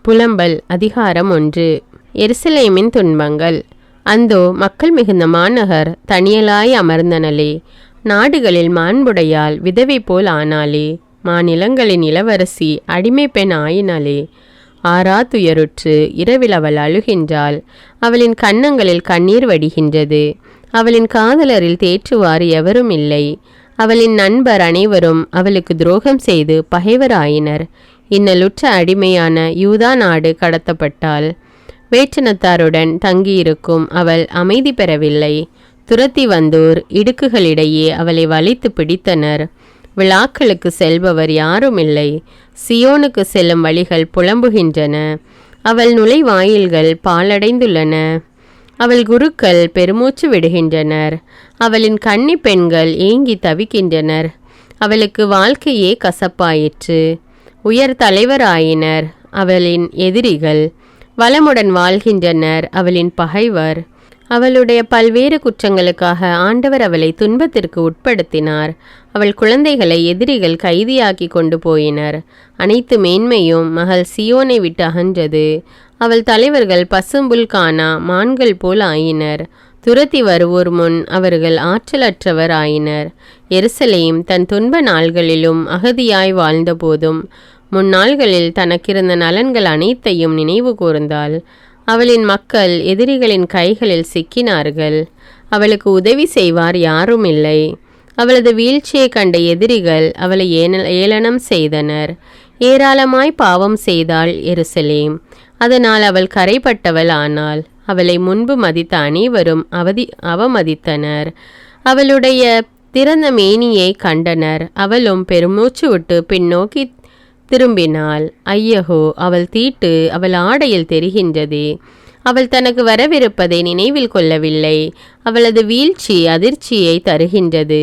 புலம்பல் அதிகாரம் 1. எருசலேமின் துன்பங்கள். அந்தோ மக்கள் மிகுந்த மாநகர் தனியலாய் அமர்ந்தனளே. நாடுகளில் மாண்புடையால் விதவை போல் ஆனாளே. மாநிலங்களின் இளவரசி அடிமை பெண் ஆயினாளே. ஆறா துயருற்று இரவில் அவள் அழுகின்றாள். அவளின் கன்னங்களில் கண்ணீர் வடிகின்றது. அவளின் காதலரில் தேற்றுவார் எவரும் இல்லை. அவளின் நண்பர் அனைவரும் அவளுக்கு துரோகம் செய்து பகைவராயினர். இன்னலுற்ற அடிமையான யூதா நாடு கடத்தப்பட்டாள். வேற்றனத்தாருடன் தங்கியிருக்கும் அவள் அமைதி பெறவில்லை. துரத்தி வந்தோர் இடுக்குகளிடையே அவளை வலித்து பிடித்தனர். விழாக்களுக்கு செல்பவர் யாரும் இல்லை. சியோனுக்கு செல்லும் வழிகள் புலம்புகின்றன. அவள் நுழைவாயில்கள் பாழடைந்துள்ளன. அவள் குருக்கள் பெருமூச்சு விடுகின்றனர். அவளின் கன்னி பெண்கள் ஏங்கி தவிக்கின்றனர். அவளுக்கு வாழ்க்கையே கசப்பாயிற்று. உயர் தலைவராயினர் அவளின் எதிரிகள். வளமுடன் வாழ்கின்றனர் அவளின் பகைவர். அவளுடைய பல்வேறு குற்றங்களுக்காக ஆண்டவர் அவளை துன்பத்திற்கு உட்படுத்தினார். அவள் குழந்தைகளை எதிரிகள் கைதியாக்கி கொண்டு போயினர். அனைத்து மேன்மையும் மகள் சியோனை விட்டு அகன்றது. அவள் தலைவர்கள் பசும்புல் காணா மான்கள் போல் ஆயினர். துரத்தி வருவோர் முன் அவர்கள் ஆற்றலற்றவர் ஆயினர். எருசலேம் தன் துன்ப நாள்களிலும் அகதியாய் வாழ்ந்தபோதும் முன்னாள்களில் தனக்கிருந்த நலன்கள் அனைத்தையும் நினைவு கூர்ந்தாள். அவளின் மக்கள் எதிரிகளின் கைகளில் சிக்கினார்கள். அவளுக்கு உதவி செய்வார் யாரும் இல்லை. அவளது வீழ்ச்சியை கண்ட எதிரிகள் அவளை ஏளனம் செய்தனர். ஏராளமாய் பாவம் செய்தாள் எருசலேம். அதனால் அவள் கரைப்பட்டவள் ஆனாள். அவளை முன்பு மதித்த அனைவரும் அவமதித்தனர். அவளுடைய திறந்த மேனியை கண்டனர். அவளும் பெருமூச்சு விட்டு பின்னோக்கி திரும்பினாள். ஐயகோ, அவள் தீட்டு அவள் ஆடையில் தெரிகின்றதே. அவள் தனக்கு வரவிருப்பதை நினைவில் கொள்ளவில்லை. அவளது வீழ்ச்சி அதிர்ச்சியை தருகின்றது.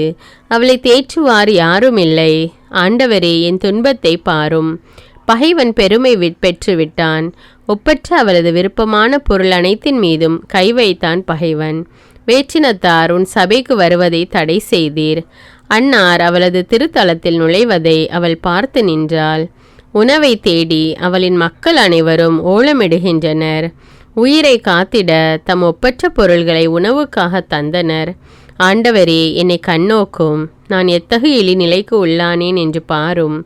அவளை தேற்றுவார் யாரும் இல்லை. ஆண்டவரே, என் துன்பத்தை பாரும். பகைவன் பெருமை பெற்றுவிட்டான். ஒப்பற்ற அவளது விருப்பமான பொருள் அனைத்தின் மீதும் கை வைத்தான் பகைவன். வேற்றினத்தார் உன் சபைக்கு வருவதை தடை செய்தீர். அன்னார் அவளது திருத்தலத்தில் நுழைவதை அவள் பார்த்து நின்றாள். உணவை தேடி அவளின் மக்கள் அனைவரும் ஓலமிடுகின்றனர். உயிரை காத்திட தம் ஒப்பற்ற பொருள்களை உணவுக்காக தந்தனர். ஆண்டவரே, என்னை கண்ணோக்கும். நான் எத்தகைய இழிநிலைக்கு உள்ளானேன் என்று பாரும்.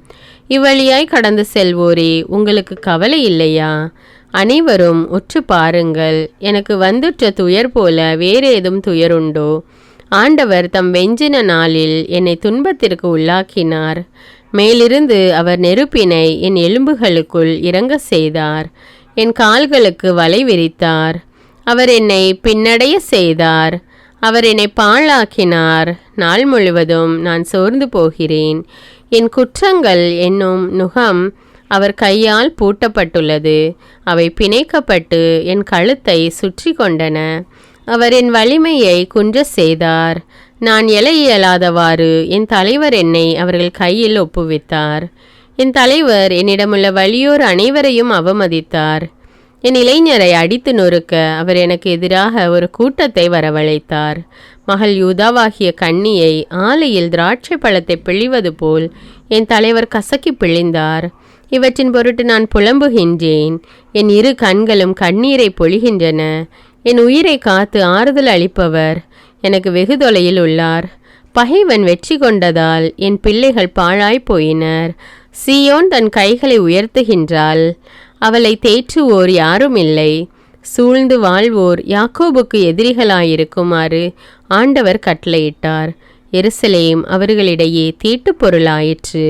இவ்வழியாய் கடந்து செல்வோரே, உங்களுக்கு கவலை இல்லையா? அனைவரும் உற்று பாருங்கள். எனக்கு வந்துற்ற துயர் போல வேறேதும் துயருண்டோ? ஆண்டவர் தம் வெஞ்சின நாளில் என்னை துன்பத்திற்கு உள்ளாக்கினார். மேலிருந்து அவர் நெருப்பினை என் எலும்புகளுக்குள் இறங்க செய்தார். என் கால்களுக்கு வலை விரித்தார். அவர் என்னை பின்னடைய செய்தார். அவர் என்னை பாழாக்கினார். நாள் முழுவதும் நான் சோர்ந்து போகிறேன். என் குற்றங்கள் என்னும் நுகம் அவர் கையால் பூட்டப்பட்டுள்ளது. அவை பிணைக்கப்பட்டு என் கழுத்தை சுற்றி கொண்டன. அவர் என் வலிமையை குன்ற செய்தார். நான் எழ இயலாதவாறு என் தலைவர் என்னை அவர்கள் கையில் ஒப்புவித்தார். என் தலைவர் என்னிடமுள்ள வலியோர் அனைவரையும் அவமதித்தார். என் இளைஞரை அடித்து நொறுக்க அவர் எனக்கு எதிராக ஒரு கூட்டத்தை வரவழைத்தார். மகள் யூதாவாகிய கன்னியை ஆலையில் திராட்சை பழத்தை பிழிவது போல் என் தலைவர் கசக்கி பிழிந்தார். இவற்றின் பொருட்டு நான் புலம்புகின்றேன். என் இரு கண்களும் கண்ணீரை பொழிகின்றன. என் உயிரை காத்து ஆறுதல் அளிப்பவர் எனக்கு வெகு தொலையில் உள்ளார். பகைவன் வெற்றி கொண்டதால் என் பிள்ளைகள் பாழாய் போயினர். சியோன் தன் கைகளை உயர்த்துகின்றாள். அவளை தேற்றுவோர் யாரும் இல்லை. சூழ்ந்து வாழ்வோர் யாக்கோபுக்கு எதிரிகளாயிருக்குமாறு ஆண்டவர் கட்டளையிட்டார். எருசலேம் அவர்களிடையே தீட்டு பொருளாயிற்று.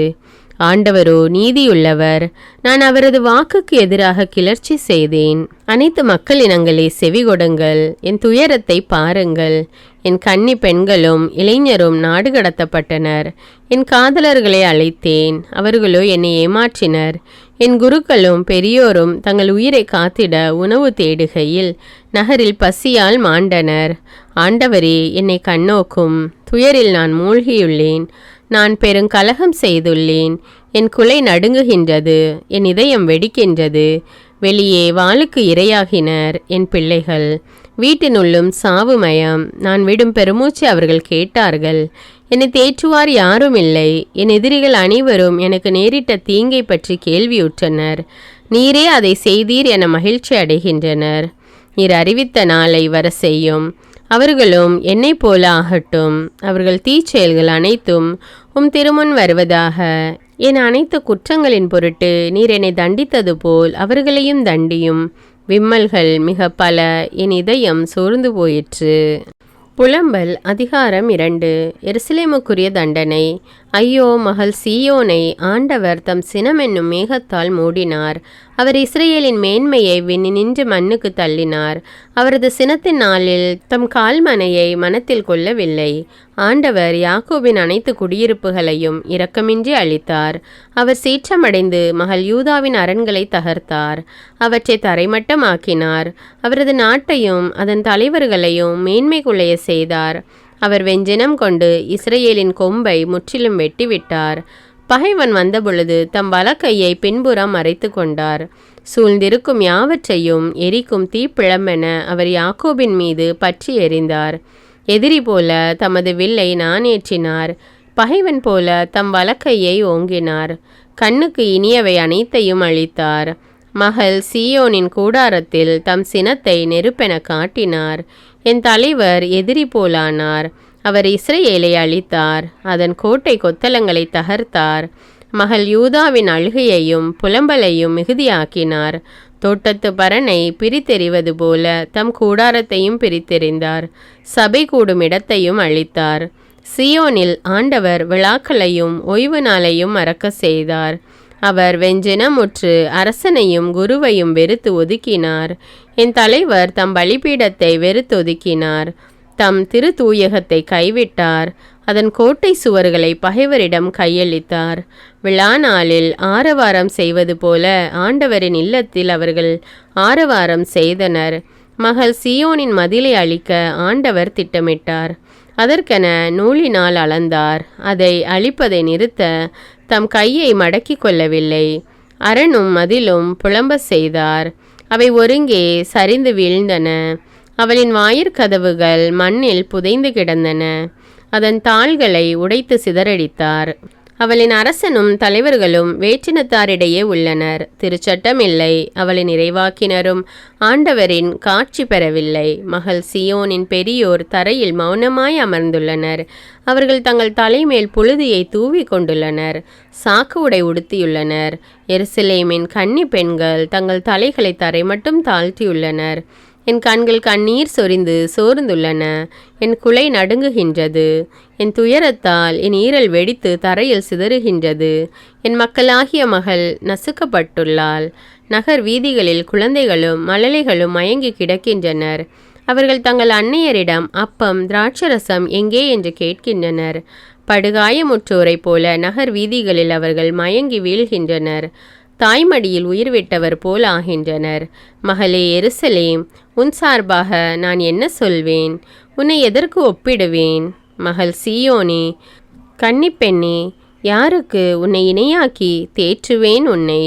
ஆண்டவரோ நீதியுள்ளவர். நான் அவரது வாக்குக்கு எதிராக கிளர்ச்சி செய்தேன். அனைத்து மக்கள் இனங்களே செவி கொடுங்கள். என் துயரத்தை பாருங்கள். என் கன்னி பெண்களும் இளைஞரும் நாடு கடத்தப்பட்டனர். என் காதலர்களை அழைத்தேன். அவர்களோ என்னை ஏமாற்றினர். என் குருக்களும் பெரியோரும் தங்கள் உயிரை காத்திட உணவு தேடுகையில் நகரில் பசியால் மாண்டனர். ஆண்டவரே, என்னை கண்ணோக்கும். துயரில் நான் மூழ்கியுள்ளேன். நான் பெருங்கலகம் செய்துள்ளேன். என் குலை நடுங்குகின்றது. என் இதயம் வெடிக்கின்றது. வெளியே வாளுக்கு இரையாகினர் என் பிள்ளைகள். வீட்டினுள்ளும் சாவுமயம். நான் விடும் பெருமூச்சு அவர்கள் கேட்டார்கள். என்னை தேற்றுவார் யாரும் இல்லை. என் எதிரிகள் அனைவரும் எனக்கு நேரிட்ட தீங்கை பற்றி கேள்வியுற்றனர். நீரே அதை செய்தீர் என மகிழ்ச்சி அடைகின்றனர். நீர் அறிவித்த நாளை வர செய்யும். அவர்களும் என்னை போல ஆகட்டும். அவர்கள் தீச்செயல்கள் அனைத்தும் திருமுன் வருவதாக. என் அனைத்து குற்றங்களின் பொருட்டு நீர் என்னை தண்டித்தது போல் அவர்களையும் தண்டியும். விம்மல்கள் மிக பல, என் இதயம் சோர்ந்து போயிற்று. புலம்பல் அதிகாரம் 2. எருசலேமுக்குரிய தண்டனை. ஐயோ, மகள் சீயோனை ஆண்டவர் தம் சினமென்னும் மேகத்தால் மூடினார். அவர் இஸ்ரேலின் மேன்மையை விண்ணினின்று மண்ணுக்கு தள்ளினார். அவரது சினத்தின் நாளில் தம் கால்மனையை மனத்தில் கொள்ளவில்லை. ஆண்டவர் யாக்கோபின் அனைத்து குடியிருப்புகளையும் இரக்கமின்றி அழித்தார். அவர் சீற்றமடைந்து மகள் யூதாவின் அரண்களை தகர்த்தார். அவற்றை தரைமட்டமாக்கினார். அவரது நாட்டையும் அதன் தலைவர்களையும் மேன்மை குலைய செய்தார். அவர் வெஞ்சினம் கொண்டு இஸ்ரேலின் கொம்பை முற்றிலும் வெட்டிவிட்டார். பகைவன் வந்தபொழுது தம் வலக்கையை பின்புறம் மறைத்து கொண்டார். சூழ்ந்திருக்கும் யாவற்றையும் எரிக்கும் தீப்பிழமென அவர் யாக்கோபின் மீது பற்றி எறிந்தார். எதிரி போல தமது வில்லை நாணேற்றினார். பகைவன் போல தம் வலக்கையை ஓங்கினார். கண்ணுக்கு இனியவை அனைத்தையும் அழித்தார். மகள் சீயோனின் கூடாரத்தில் தம் சினத்தை நெருப்பென காட்டினார். என் தலைவர் எதிரி போலானார். அவர் இஸ்ரேலை அழித்தார். அதன் கோட்டை கொத்தளங்களை தகர்த்தார். மகள் யூதாவின் அழுகையையும் புலம்பலையும் மிகுதியாக்கினார். தோட்டத்து பரனை பிரித்தெறிவது போல தம் கூடாரத்தையும் பிரித்தெறிந்தார். சபை கூடும் இடத்தையும் அழித்தார். சியோனில் ஆண்டவர் விழாக்களையும் ஓய்வு நாளையும் மறக்க செய்தார். அவர் வெஞ்சினமுற்று அரசனையும் குருவையும் வெறுத்து ஒதுக்கினார். என் தலைவர் தம் பலிபீடத்தை வெறுத்தொதுக்கினார். தம் திரு தூயகத்தை கைவிட்டார். அதன் கோட்டை சுவர்களை பகைவரிடம் கையளித்தார். விழா நாளில் ஆரவாரம் செய்வது போல ஆண்டவரின் இல்லத்தில் அவர்கள் ஆரவாரம் செய்தனர். மகள் சீயோனின் மதிலை அழிக்க ஆண்டவர் திட்டமிட்டார். அதற்கென நூலினால் அளந்தார். அதை அழிப்பதை நிறுத்த தம் கையை மடக்கி கொள்ளவில்லை. அரணும் மதிலும் புலம்ப செய்தார். அவை ஒருங்கே சரிந்து வீழ்ந்தன. அவளின் வாயிற்கதவுகள் மண்ணில் புதைந்து கிடந்தன. அதன் தாள்களை உடைத்து சிதறடித்தார். அவளின் அரசனும் தலைவர்களும் வேற்றினத்தாரிடையே உள்ளனர். திருச்சட்டம் இல்லை. அவளின் இறைவாக்கினரும் ஆண்டவரின் காட்சி பெறவில்லை. மகள் சியோனின் பெரியோர் தரையில் மௌனமாய் அமர்ந்துள்ளனர். அவர்கள் தங்கள் தலைமேல் புழுதியை தூவி கொண்டுள்ளனர். சாக்கு உடை உடுத்தியுள்ளனர். எருசலேமின் கன்னி பெண்கள் தங்கள் தலைகளை தரை மட்டும் தாழ்த்தியுள்ளனர். என் கண்கள் கண்ணீர் சொரிந்து சோர்ந்துள்ளன. என் குலை நடுங்குகின்றது. என் துயரத்தால் என் ஈரல் வெடித்து தரையில் சிதறுகின்றது. என் மக்களாகிய மகள் நசுக்கப்பட்டுள்ளாள். நகர் வீதிகளில் குழந்தைகளும் மழலைகளும் மயங்கி கிடக்கின்றனர். அவர்கள் தங்கள் அன்னையரிடம் அப்பம் திராட்சரசம் எங்கே என்று கேட்கின்றனர். படுகாயமுற்றோரைப் போல நகர் வீதிகளில் அவர்கள் மயங்கி வீழ்கின்றனர். தாய்மடியில் உயிர் விட்டவர் போல் ஆகின்றனர். மகளே எருசலேம், உன் சார்பாக நான் என்ன சொல்வேன்? உன்னை எதற்கு ஒப்பிடுவேன்? மகள் சீயோனே, கன்னிப்பெண்ணே, யாருக்கு உன்னை இணையாக்கி தேற்றுவேன் உன்னை?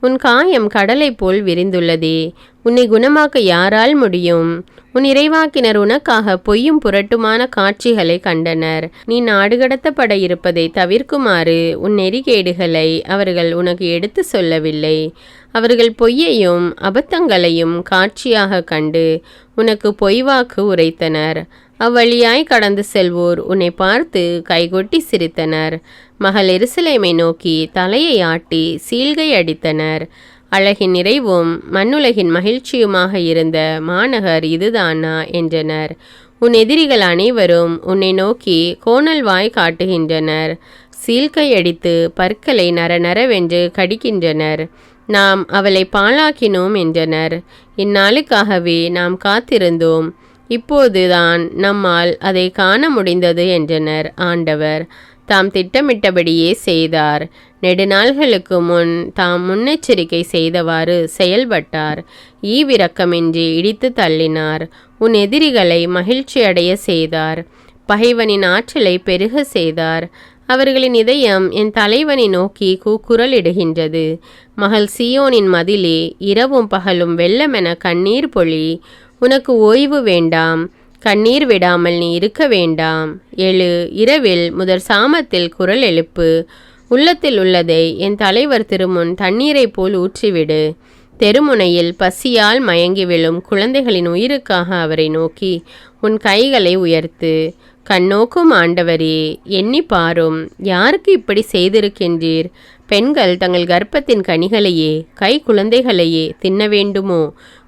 உன் காயம் கடலை போல் விரிந்துள்ளதே. உன்னை குணமாக்க யாரால் முடியும்? உன் இறைவாக்கினர் உனக்காக பொய்யும் புரட்டுமான காட்சிகளை கண்டனர். நீ நாடு கடத்தப்பட இருப்பதை தவிர்க்குமாறு உன் நெறிகேடுகளை அவர்கள் உனக்கு எடுத்து சொல்லவில்லை. அவர்கள் பொய்யையும் அபத்தங்களையும் காட்சியாக கண்டு உனக்கு பொய்வாக்கு உரைத்தனர். அவ்வழியாய் கடந்து செல்வோர் உன்னை பார்த்து கைகொட்டி சிரித்தனர். மகள் எருசலேமை நோக்கி தலையை ஆட்டி சீல்கை அடித்தனர். அழகின் நிறைவும் மண்ணுலகின் மகிழ்ச்சியுமாக இருந்த மாநகர் இதுதானா என்றனர். உன் எதிரிகள் அனைவரும் உன்னை நோக்கி கோணல் வாய் காட்டுகின்றனர். சீல்கை அடித்து பற்களை நரநரவென்று கடிக்கின்றனர். நாம் அவளை பாழாக்கினோம் என்றனர். இந்நாளுக்காகவே நாம் காத்திருந்தோம். இப்போதுதான் நம்மால் அதை காண முடிந்தது என்றனர். ஆண்டவர் தாம் திட்டமிட்டபடியே செய்தார். நெடுநாள்களுக்கு முன் தாம் முன்னெச்சரிக்கை செய்தவாறு செயல்பட்டார். ஈவிரக்கமின்றி இடித்து தள்ளினார். உன் எதிரிகளை மகிழ்ச்சி அடைய செய்தார். பகைவனின் ஆற்றலை பெருக செய்தார். அவர்களின் இதயம் என் தலைவனை நோக்கி கூக்குரலிடுகின்றது. மகள் சீயோனின் மதிலே, இரவும் பகலும் வெள்ளமென கண்ணீர் பொழி. உனக்கு ஓய்வு வேண்டாம். கண்ணீர் விடாமல் நீ இருக்க வேண்டாம். எழு, இரவில் முதற் சாமத்தில் குரல் எழுப்பு. உள்ளத்தில் உள்ளதை என் தலைவர் திருமுன் தண்ணீரைப் போல் ஊற்றிவிடு. தெருமுனையில் பசியால் மயங்கி விழும் குழந்தைகளின் உயிருக்காக அவரை நோக்கி உன் கைகளை உயர்த்து. கண்ணோக்கும் ஆண்டவரே, எண்ணி பாரும், யாருக்கு இப்படி செய்திருக்கின்றீர்? பெண்கள் தங்கள் கர்ப்பத்தின் கனிகளையே கை குழந்தைகளையே தின்ன வேண்டுமோ?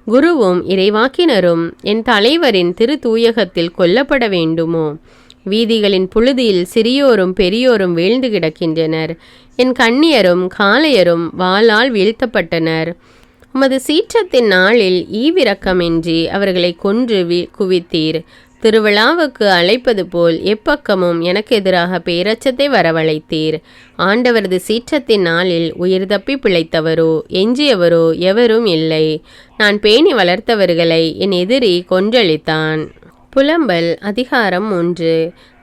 குருவும் இறைவாக்கினரும் என் தலைவரின் திரு தூயகத்தில் கொல்லப்பட வேண்டுமோ? வீதிகளின் புழுதியில் சிறியோரும் பெரியோரும் வீழ்ந்து கிடக்கின்றனர். என் கண்ணியரும் காளையரும் வாளால் வீழ்த்தப்பட்டனர். உமது சீற்றத்தின் நாளில் ஈவிரக்கமின்றி அவர்களை கொன்று குவித்தீர். திருவிழாவுக்கு அழைப்பது போல் எப்பக்கமும் எனக்கு எதிராக பேரச்சத்தை வரவழைத்தீர். ஆண்டவரது சீற்றத்தின் நாளில் உயிர் தப்பி பிழைத்தவரோ எஞ்சியவரோ எவரும் இல்லை. நான் பேணி வளர்த்தவர்களை என் எதிரி கொன்றளித்தான். புலம்பல் அதிகாரம் 3.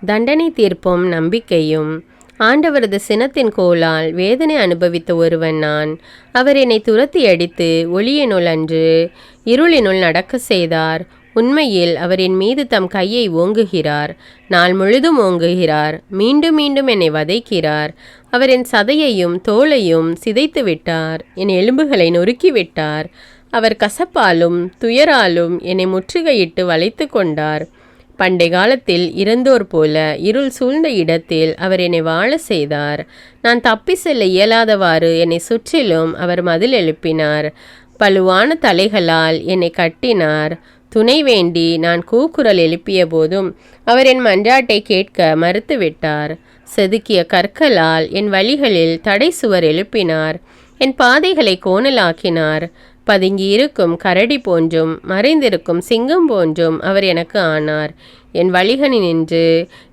தண்டனை தீர்ப்பும் நம்பிக்கையும். ஆண்டவரது சினத்தின் கோலால் வேதனை அனுபவித்த ஒருவன் நான். அவர் என்னை துரத்தி அடித்து ஒளியினுள் அன்று இருளினுள் நடக்க செய்தார். உண்மையில் அவர் என் மீது தம் கையை ஓங்குகிறார். நாள் முழுதும் ஓங்குகிறார். மீண்டும் மீண்டும் என்னை வதைக்கிறார். அவர் என் சதையையும் தோலையும் சிதைத்து விட்டார். என் எலும்புகளை நொறுக்கிவிட்டார். அவர் கசப்பாலும் துயராலும் என்னை முற்றுகையிட்டு வளைத்து கொண்டார். பண்டை காலத்தில் இறந்தோர் போல இருள் சூழ்ந்த இடத்தில் அவர் என்னை வாழ செய்தார். நான் தப்பி செல்ல இயலாதவாறு என்னை சுற்றிலும் அவர் மதில் எழுப்பினார். பழுவான தலைகளால் என்னை கட்டினார். துணை வேண்டி நான் கூக்குரல் எழுப்பிய போதும் அவர் என் மன்றாட்டை கேட்க மறுத்துவிட்டார். செதுக்கிய கற்களால் என் வழிகளில் தடை சுவர் எழுப்பினார். என் பாதைகளை கோணலாக்கினார். பதுங்கியிருக்கும் கரடி போன்றும் மறைந்திருக்கும் சிங்கம் போன்றும் அவர் எனக்கு ஆனார். என் வழிகளினின்று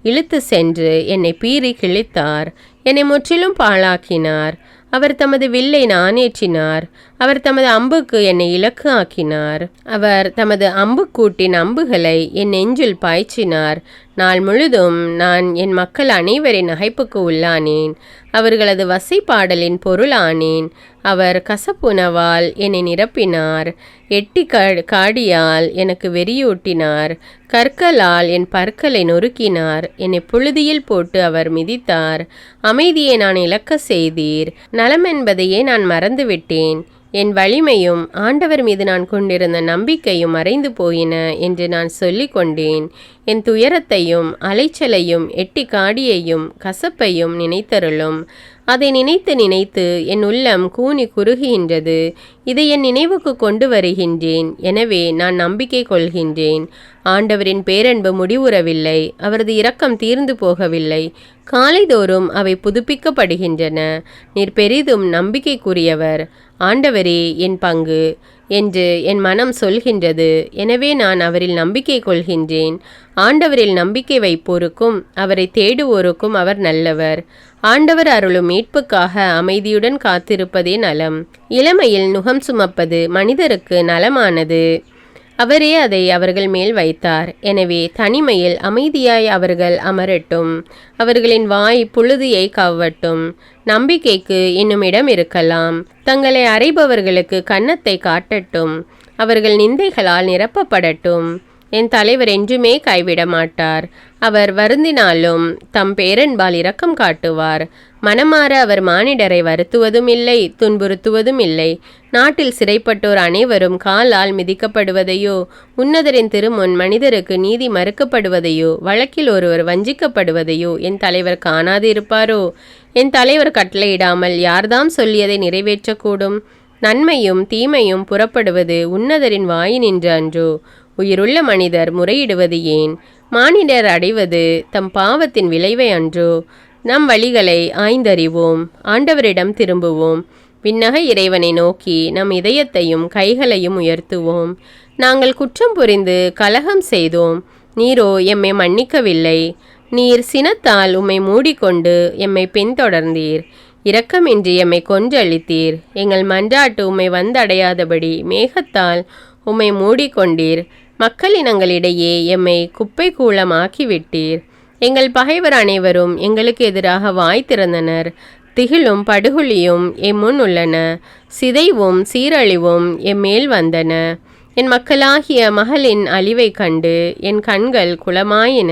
இழுத்து சென்று என்னை பீறி கிழித்தார். என்னை முற்றிலும் பாழாக்கினார். அவர் தமது வில்லை நானேற்றினார். அவர் தமது அம்புக்கு என்னை இலக்கு ஆக்கினார். அவர் தமது அம்புக்கூட்டின் அம்புகளை என் நெஞ்சில் பாய்ச்சினார். நாள் முழுதும் நான் என் மக்கள் அனைவரின் நகைப்புக்கு உள்ளானேன். அவர்களது வசைப்பாடலின் பொருளானேன். அவர் கசப்புணவால் என்னை நிரப்பினார். எட்டி காடியால் எனக்கு வெறியூட்டினார். கற்களால் என் பற்களை நொறுக்கினார். என்னை புழுதியில் போட்டு அவர் மிதித்தார். அமைதியை நான் இழக்க செய்தீர். நலம் என்பதையே நான் மறந்துவிட்டேன். என் வலிமையும் ஆண்டவர் மீது நான் கொண்டிருந்த நம்பிக்கையும் மறைந்து போயின என்று நான் சொல்லி கொண்டேன். என் துயரத்தையும் அலைச்சலையும் எட்டி காடியையும் கசப்பையும் நினைத்தருளும். அதை நினைத்து நினைத்து என் உள்ளம் கூனி குறுகின்றது. இதை என் நினைவுக்கு கொண்டு வருகின்றேன். எனவே நான் நம்பிக்கை கொள்கின்றேன். ஆண்டவரின் பேரன்பு முடிவுறவில்லை. அவரது இரக்கம் தீர்ந்து போகவில்லை. காலைதோறும் அவை புதுப்பிக்கப்படுகின்றன. நீர் பெரிதும் நம்பிக்கைக்குரியவர். ஆண்டவரே என் பங்கு என்று என் மனம் சொல்கின்றது. எனவே நான் அவரில் நம்பிக்கை கொள்கின்றேன். ஆண்டவரில் நம்பிக்கை வைப்போருக்கும் அவரை தேடுவோருக்கும் அவர் நல்லவர். ஆண்டவர் அருளும் மீட்புக்காக அமைதியுடன் காத்திருப்பதே நலம். இளமையில் நுகம் சுமப்பது மனிதருக்கு நலமானது. அவரே அதை அவர்கள் மேல் வைத்தார். எனவே தனிமையில் அமைதியாய் அவர்கள் அமரட்டும். அவர்களின் வாய் புழுதியை கவ்வட்டும். நம்பிக்கைக்கு இன்னும் இடம் இருக்கலாம். தங்களை அறைபவர்களுக்கு கன்னத்தை காட்டட்டும். அவர்கள் நிந்தைகளால் நிரப்பப்படட்டும். என் தலைவர் என்றுமே கைவிட மாட்டார். அவர் வருந்தினாலும் தம் பேரன்பால் இரக்கம் காட்டுவார். மனமாற அவர் மானிடரை வருத்துவதும் இல்லை, துன்புறுத்துவதும் இல்லை. நாட்டில் சிறைப்பட்டோர் அனைவரும் காலால் மிதிக்கப்படுவதையோ, உன்னதரின் திருமுன் மனிதருக்கு நீதி மறுக்கப்படுவதையோ, வழக்கில் ஒருவர் வஞ்சிக்கப்படுவதையோ என் தலைவர் காணாது இருப்பாரோ? என் தலைவர் கட்டளையிடாமல் யார்தாம் சொல்லியதை நிறைவேற்றக்கூடும்? நன்மையும் தீமையும் புறப்படுவது உன்னதரின் வாயினின்று அன்றோ? உயிருள்ள மனிதர் முறையிடுவது ஏன்? மானிடர் அடைவது தம் பாவத்தின் விளைவை அன்றோ? நம் வழிகளை ஆய்ந்தறிவோம். ஆண்டவரிடம் திரும்புவோம். விண்ணக இறைவனை நோக்கி நம் இதயத்தையும் கைகளையும் உயர்த்துவோம். நாங்கள் குற்றம் புரிந்து கலகம் செய்தோம். நீரோ எம்மை மன்னிக்கவில்லை. நீர் சினத்தால் உம்மை மூடிக்கொண்டு எம்மை பின்தொடர்ந்தீர். இரக்கமின்றி எம்மை கொன்றளித்தீர். எங்கள் மன்றாட்டு உம்மை வந்தடையாதபடி மேகத்தால் உம்மை மூடிக்கொண்டீர். மக்களினங்களிடையே எம்மை குப்பை கூலமாக்கிவிட்டீர். எங்கள் பகைவர் அனைவரும் எங்களுக்கு எதிராக வாய் திறந்தனர். திகிலும் படுகுழியும் எம் முன் உள்ளன. சிதைவும் சீரழிவும் எம்மேல் வந்தன. என் மக்களாகிய மகளின் அழிவை கண்டு என் கண்கள் குளமாயின.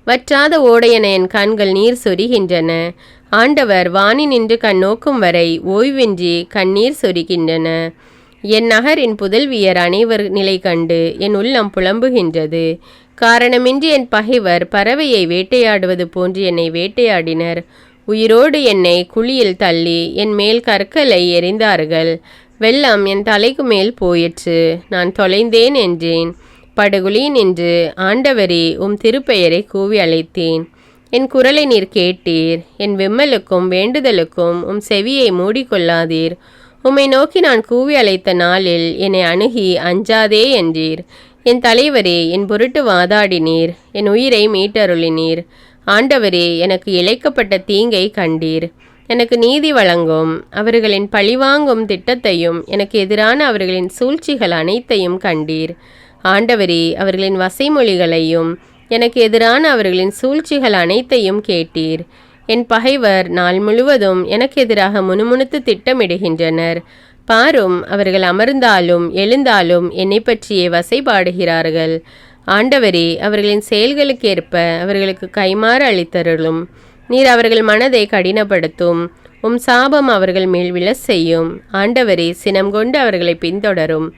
வற்றாத ஓடையென என் கண்கள் நீர் சொரிகின்றன. ஆண்டவர் வானி நின்று கண்ணோக்கும் வரை ஓய்வின்றி கண்ணீர் சொரிக்கின்றன. என் நகரின் புதல்வியர் அனைவர் நிலை கண்டு என் உள்ளம் புலம்புகின்றது. காரணமின்றி என் பகைவர் பறவையை வேட்டையாடுவது போன்று என்னை வேட்டையாடினர். உயிரோடு என்னை குழியில் தள்ளி என் மேல் கற்களை எறிந்தார்கள். வெள்ளம் என் தலைக்கு மேல் போயிற்று. நான் தொலைந்தேன் என்றேன். படுகுழி நின்று ஆண்டவரே உம் திருப்பெயரை கூவி அழைத்தேன். என் குரலை நீர் கேட்டீர். என் விம்மலுக்கும் வேண்டுதலுக்கும் உம் செவியை மூடிக்கொள்ளாதீர். உம்மை நோக்கி நான் கூவி அழைத்த நாளில் என்னை அணுகி அஞ்சாதே என்றீர். என் தலைவரே, என் பொருட்டு வாதாடினீர். என் உயிரை மீட்டருளினீர். ஆண்டவரே, எனக்கு இழைக்கப்பட்ட தீங்கை கண்டீர். எனக்கு நீதி வழங்கும். அவர்களின் பழிவாங்கும் திட்டத்தையும் எனக்கு எதிரான அவர்களின் சூழ்ச்சிகள் அனைத்தையும் கண்டீர். ஆண்டவரே, அவர்களின் வசைமொழிகளையும் எனக்கு எதிரான அவர்களின் சூழ்ச்சிகள் அனைத்தையும் கேட்டீர். என் பகைவர் நாள் முழுவதும் எனக்கு எதிராக முணுமுணுத்து திட்டமிடுகின்றனர். பாரும், அவர்கள் அமர்ந்தாலும் எழுந்தாலும் என்னை பற்றியே வசைபாடுகிறார்கள். ஆண்டவரே, அவர்களின் செயல்களுக்கேற்ப அவர்களுக்கு கைமாறு அளித்தருளும். நீர் அவர்கள் மனதை கடினப்படுத்தும். உம் சாபம் அவர்கள் மேல் விழ செய்யும். ஆண்டவரே, சினம் கொண்டு அவர்களை பின்தொடரும்.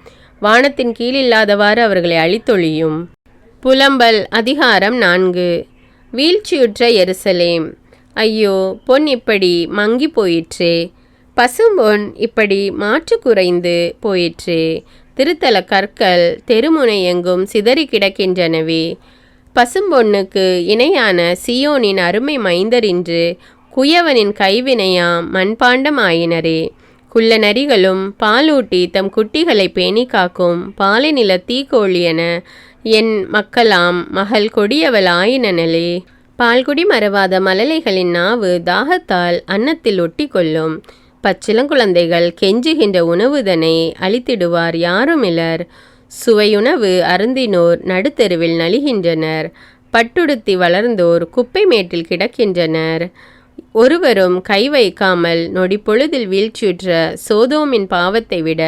வானத்தின் கீழில்லாதவாறு அவர்களை அழித்தொழியும். புலம்பல். அதிகாரம் 4. வீழ்ச்சியுற்ற எருசலேம். ஐயோ, பொன் இப்படி மங்கி போயிற்றே! பசும்பொன் இப்படி மாற்று குறைந்து போயிற்றே! திருத்தல கற்கள் தெருமுனை எங்கும் சிதறி கிடக்கின்றனவே! பசும்பொன்னுக்கு இணையான சியோனின் அருமை மைந்தரின்று குயவனின் கைவினையாம் மண்பாண்டம் ஆயினரே! குள்ள நரிகளும் பாலூட்டி தம் குட்டிகளை பேணி காக்கும் பாலை நில தீக்கோழியன என் மக்களாம் மகள் கொடியவள் ஆயினனலே! பால்குடி மறவாத மழலைகளின் நாவு தாகத்தால் அன்னத்தில் ஒட்டி கொள்ளும். பச்சிளங்குழந்தைகள் கெஞ்சுகின்ற உணவுதனை அளித்திடுவார் யாருமிலர். சுவையுணவு அருந்தினோர் நடுத்தெருவில் நலிகின்றனர். பட்டுடுத்தி வளர்ந்தோர் குப்பை மேட்டில் கிடக்கின்றனர். ஒருவரும் கை வைக்காமல் நொடி பொழுதில் வீழ்ச்சியுற்ற சோதோமின் பாவத்தை விட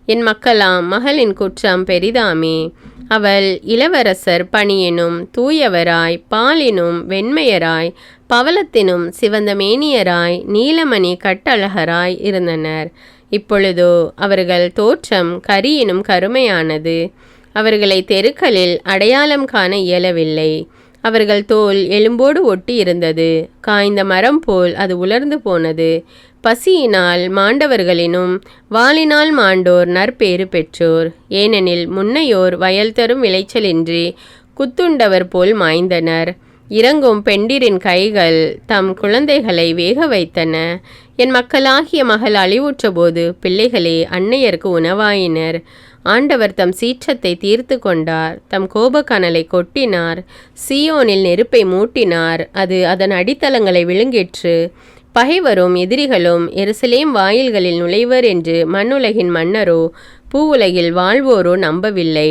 என் மக்களாம் மகளின் குற்றம் பெரிதாமே! அவள் இளவரசர் பணியினும் தூயவராய், பாலினும் வெண்மையராய், பவளத்தினும் சிவந்த மேனியராய், நீலமணி கட்டழகராய் இருந்தனர். இப்பொழுதோ அவர்கள் தோற்றம் கரியினும் கருமையானது. அவர்களை தெருக்களில் அடையாளம் காண இயலவில்லை. அவர்கள் தோல் எலும்போடு ஒட்டி இருந்தது. காய்ந்த மரம் போல் அது உலர்ந்து போனது. பசியினால் மாண்டவர்களினும் வாளினால் மாண்டோர் நற்பேறு பெற்றோர். ஏனெனில் முன்னையோர் வயல் தரும் விளைச்சலின்றி குத்துண்டவர் போல் மாய்ந்தனர். இறங்கும் பெண்டிரின் கைகள் தம் குழந்தைகளை வேக வைத்தன. என் மக்களாகிய மகள் அழிவுற்ற போது பிள்ளைகளே அன்னையருக்கு உணவாயினர். ஆண்டவர் தம் சீற்றத்தை தீர்த்து கொண்டார். தம் கோபக்கனலை கொட்டினார். சீயோனில் நெருப்பை மூட்டினார். அது அதன் அடித்தளங்களை விழுங்கிற்று. பகைவரும் எதிரிகளும் எருசலேம் வாயில்களில் நுழைவர் என்று மண்ணுலகின் மன்னரோ பூவுலகில் வாழ்வோரோ நம்பவில்லை.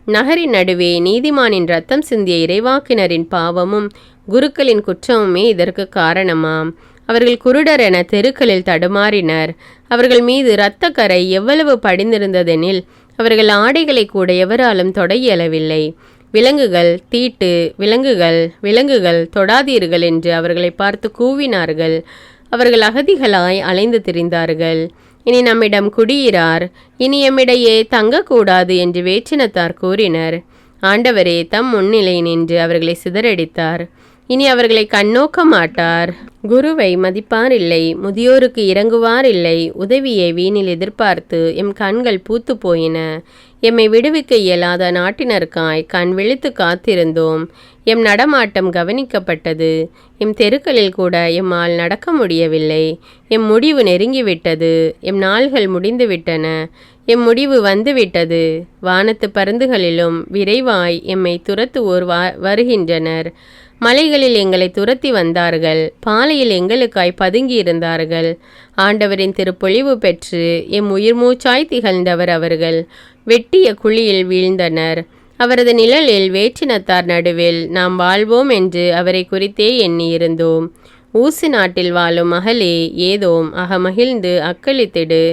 நகரின் நடுவே நீதிமானின் இரத்தம் சிந்திய இறைவாக்கினரின் பாவமும் குருக்களின் குற்றமுமே இதற்கு காரணமாம். அவர்கள் குருடர் என தெருக்களில் தடுமாறினர். அவர்கள் மீது இரத்தக்கரை எவ்வளவு படிந்திருந்ததெனில் அவர்கள் ஆடைகளை கூட எவராலும் தொட இயலவில்லை. விலங்குகள் தீட்டு, விலங்குகள் விலங்குகள் தொடாதீர்கள் என்று அவர்களை பார்த்து கூவினார்கள். அவர்கள் அகதிகளாய் அலைந்து திரிந்தார்கள். இனி நம்மிடம் குடியிரார், இனி எம்மிடையே தங்கக்கூடாது என்று வேற்றினத்தார் கூறினர். ஆண்டவரே தம் முன்னிலை நின்று அவர்களை சிதறடித்தார். இனி அவர்களை கண்ணோக்க மாட்டார். குருவை மதிப்பார் இல்லை, முதியோருக்கு இறங்குவார் இல்லை. உதவியை வீணில் எதிர்பார்த்து எம் கண்கள் பூத்து போயின. எம்மை விடுவிக்க இயலாத நாட்டினருக்காய் கண் விழித்து காத்திருந்தோம். எம் நடமாட்டம் கவனிக்கப்பட்டது. எம் தெருக்களில் கூட எம்மால் நடக்க முடியவில்லை. எம் முடிவு நெருங்கிவிட்டது. எம் நாள்கள் முடிந்துவிட்டன. எம் முடிவு வந்துவிட்டது. வானத்து பருந்துகளிலும் விரைவாய் எம்மை துரத்துவோர் வருகின்றனர். மலைகளில் எங்களை துரத்தி வந்தார்கள். பாலையில் எங்களுக்காய் பதுங்கி இருந்தார்கள். ஆண்டவரின் திருப்பொழிவு பெற்று எம் உயிர் மூச்சாய் திகழ்ந்தவர் அவர்கள் வெட்டிய குழியில் வீழ்ந்தனர். அவரது நிழலில் வேற்றினத்தார் நடுவில் நாம் வாழ்வோம் என்று அவரை குறித்தே எண்ணியிருந்தோம். ஊசி நாட்டில் வாழும் மகளே ஏதோம் அகமகிழ்ந்து அக்களித்திடு.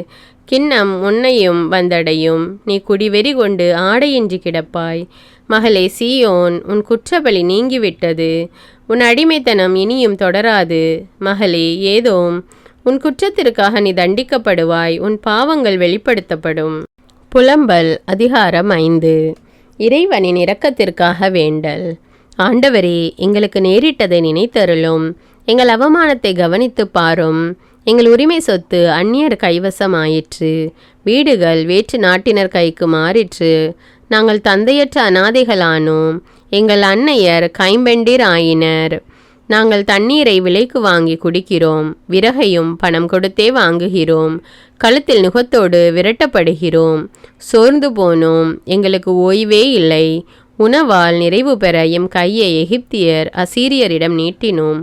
கிண்ணம் உன்னையும் வந்தடையும். நீ குடிவெறி கொண்டு ஆடையின்றி கிடப்பாய். மகளே சீயோன், உன் குற்றபலி நீங்கிவிட்டது. உன் அடிமைத்தனம் இனியும் தொடராது. மகளே, ஏதோம், உன் குற்றத்திற்காக நீ தண்டிக்கப்படுவாய், உன் பாவங்கள் வெளிப்படுத்தப்படும். புலம்பல். அதிகாரம் 5. இறைவனின் இரக்கத்திற்காக வேண்டல். ஆண்டவரே, எங்களுக்கு நேரிட்டதை நினைத்தருளும். எங்கள் அவமானத்தை கவனித்து பாரும். எங்கள் உரிமை சொத்து அந்நியர் கைவசமாயிற்று. வீடுகள் வேற்று நாட்டினர் கைக்கு மாறிற்று. நாங்கள் தந்தையற்ற அனாதைகளானோம். எங்கள் அன்னையர் கைம்பெண்டிர் ஆயினர். நாங்கள் தண்ணீரை விலைக்கு வாங்கி குடிக்கிறோம். விறகையும் பணம் கொடுத்தே வாங்குகிறோம். கழுத்தில் நுகத்தோடு விரட்டப்படுகிறோம். சோர்ந்து போனோம், எங்களுக்கு ஓய்வே இல்லை. உணவால் நிறைவு பெற எம் கையை எகிப்தியர் அசீரியரிடம் நீட்டினோம்.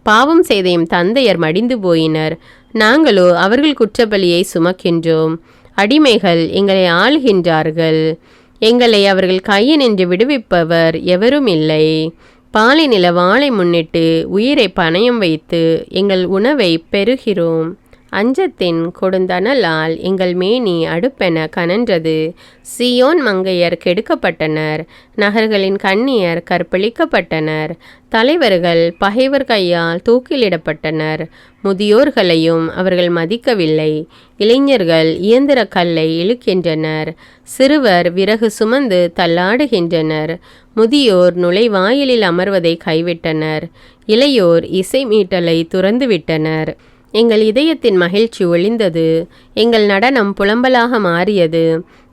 பாவம் செய்த எம் தந்தையர் மடிந்து போயினர். நாங்களோ அவர்கள் குற்றப்பலியை சுமக்கின்றோம். அடிமைகள் எங்களை ஆளுகின்றார்கள். எங்களை அவர்கள் கையினின்று விடுவிப்பவர் எவரும் இல்லை. பாலைநில வாளை முன்னிட்டு உயிரை பணயம் வைத்து எங்கள் உணவை பெறுகிறோம். அஞ்சத்தின் கொடுந்தனலால் எங்கள் மேனி அடுப்பென கனன்றது. சியோன் மங்கையர் கெடுக்கப்பட்டனர். நகர்களின் கன்னியர் கற்பழிக்கப்பட்டனர். தலைவர்கள் பகைவர் கையால் தூக்கிலிடப்பட்டனர். முதியோர்களையும் அவர்கள் மதிக்கவில்லை. இளைஞர்கள் இயந்திர கல்லை இழுக்கின்றனர். சிறுவர் விறகு சுமந்து தள்ளாடுகின்றனர். முதியோர் நுழைவாயிலில் அமர்வதை கைவிட்டனர். இளையோர் இசை மீட்டலை துறந்துவிட்டனர். எங்கள் இதயத்தின் மகிழ்ச்சி ஒளிந்தது. எங்கள் நடனம் புலம்பலாக மாறியது.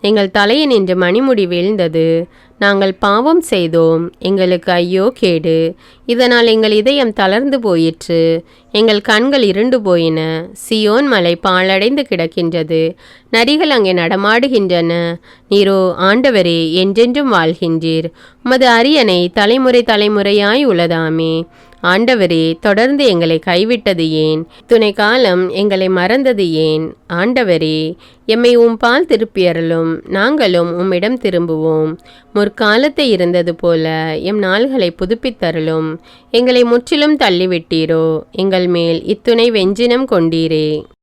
எங்கள் தலையினின்று மணிமுடி வீழ்ந்தது. நாங்கள் பாவம் செய்தோம், எங்களுக்கு ஐயோ கேடு. இதனால் எங்கள் இதயம் தளர்ந்து போயிற்று. எங்கள் கண்கள் இருண்டு போயின. சியோன் மலை பாழடைந்து கிடக்கின்றது. நரிகள் அங்கே நடமாடுகின்றன. நீரோ ஆண்டவரே என்றென்றும் வாழ்கின்றீர். உமது அரியணை தலைமுறை தலைமுறையாய் உள்ளதாமே. ஆண்டவரே, தொடர்ந்து எங்களை கைவிட்டது ஏன்? துணை காலம் எங்களை மறந்தது ஏன்? ஆண்டவரே, எம்மை உம்பால் திருப்பியருளும். நாங்களும் உம்மிடம் திரும்புவோம். முற்காலத்தை இருந்தது போல எம் நாள்களை புதுப்பித்தருளும். எங்களை முற்றிலும் தள்ளிவிட்டீரோ? எங்கள் மேல் இத்துணை வெஞ்சினம் கொண்டீரே.